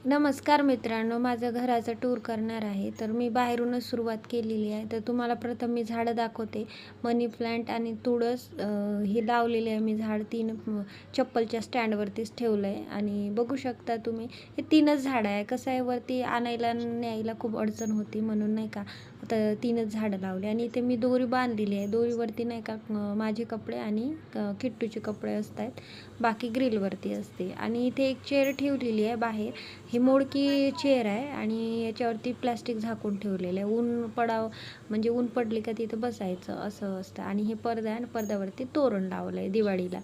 नमस्कार मित्रांनो, माझं घराचा टूर करणार आहे. तर मी बाहेरूनच सुरुवात केलेली आहे. तर तुम्हाला प्रथम मी झाडं दाखवते. मनी प्लांट आणि तुळस हे लावलेले आहे मी झाड 3 चप्पलच्या स्टँडवरतीच ठेवलं आहे आणि बघू शकता तुम्ही हे 3च झाडं आहे. कसं आहे वरती आणायला न्यायला खूप अडचण होती म्हणून नाही का आता 3च झाडं लावली आणि इथे मी दोरी बांधलेली आहे. दोरीवरती नाही का माझे कपडे आणि किट्टूचे कपडे असतात. बाकी ग्रिलवरती असते आणि इथे एक चेअर ठेवलेली आहे बाहेर. ही मोडकी चेअर आहे आणि याच्यावरती प्लास्टिक झाकून ठेवलेलं आहे. ऊन पडावं म्हणजे ऊन पडली का तिथं बसायचं असं असतं आणि हे पडदा आहे आणि पडद्यावरती तोरण लावलं आहे दिवाळीला.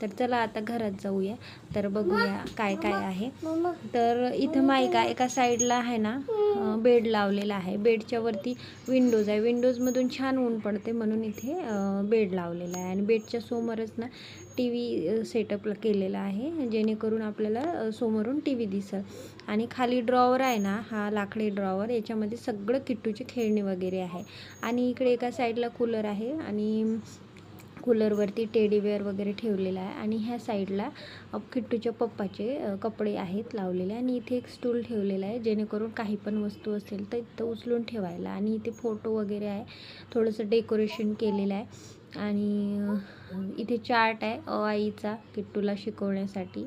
तर चला आता घरात जाऊया. तर बघूया काय काय आहे. तर इथं मायका एका साईडला आहे ना बेड लावलेला आहे. बेडच्या वरती विंडोज आहे. विंडोजमधून छान ऊन पडते म्हणून इथे बेड लावलेला आहे आणि बेडच्या समोरच ना टी व्ही सेटअप केलेला आहे जेणेकरून आपल्याला समोरून टी व्ही दिसेल. आणि खाली ड्रॉवर आहे ना हा लाकडी ड्रॉवर, याच्यामध्ये सगळं किट्टूची खेळणी वगैरे आहे. आणि इकडे एका साईडला कूलर आहे आणि कूलरवरती टेडीवेअर वगैरे ठेवलेला आहे. आणि ह्या साईडला किट्टूच्या पप्पाचे कपडे आहेत लावलेले आणि इथे एक स्टूल ठेवलेला आहे जेणेकरून काही पण वस्तू असेल तर इथं उचलून ठेवायला. आणि इथे फोटो वगैरे आहे, थोडंसं डेकोरेशन केलेलं आहे. आणि इथे चार्ट आहे आईचा किट्टूला शिकवण्यासाठी.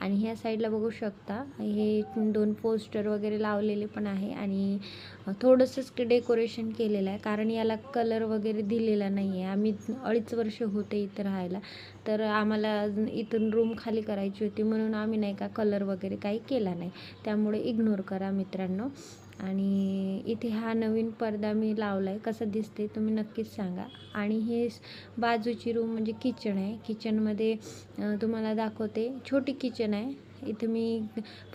आणि ह्या साईडला बघू शकता हे 2 पोस्टर वगैरे लावलेले पण आहे आणि थोडंसंच डेकोरेशन केलेलं आहे कारण याला कलर वगैरे दिलेला नाही आहे. आम्ही 2.5 वर्ष होते इथं राहायला, तर आम्हाला इथून रूम खाली करायची होती म्हणून आम्ही नाही का कलर वगैरे काही केला नाही. त्यामुळे इग्नोर करा मित्रांनो. आणि इथे हा नवीन पडदा मी लावला आहे, कसं दिसते तुम्ही नक्कीच सांगा. आणि हे बाजूची रूम म्हणजे किचन आहे. किचनमध्ये तुम्हाला दाखवते, छोटी किचन आहे. इथे मी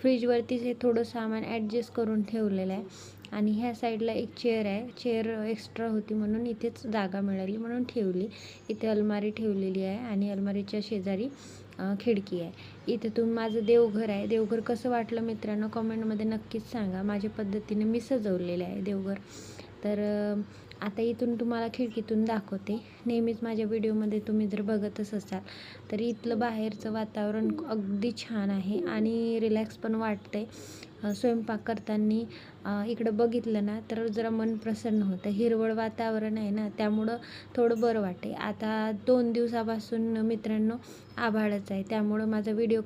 फ्रीजवरतीच हे थोडं सामान ॲडजस्ट करून ठेवलेलं आहे. आणि ह्या साईडला एक चेअर आहे. चेअर एक्स्ट्रा होती म्हणून इथेच जागा मिळाली म्हणून ठेवली. इथे अलमारी ठेवलेली आहे आणि अलमारीच्या शेजारी खिडकी आहे. इथे माझं देवघर आहे. देवघर कसं वाटलं मित्रांनो कमेंटमध्ये नक्कीच सांगा. माझ्या पद्धतीने मी सजवलेलं आहे देवघर. तर आता इथून तुम्हाला खिडकीतून दाखवते. नेहमीच माझ्या व्हिडिओमध्ये तुम्ही जर बघतच असाल तर इथलं बाहेरचं वातावरण अगदी छान आहे आणि रिलॅक्स पण वाटते. स्वयंपाक करताना इकडं बघितलं ना तर जरा मन प्रसन्न होतं. हिरवळ वातावरण आहे ना त्यामुळं थोडं बरं वाटते. आता 2 दिवसापासून मित्रांनो आभाळच आहे, त्यामुळं माझा व्हिडिओ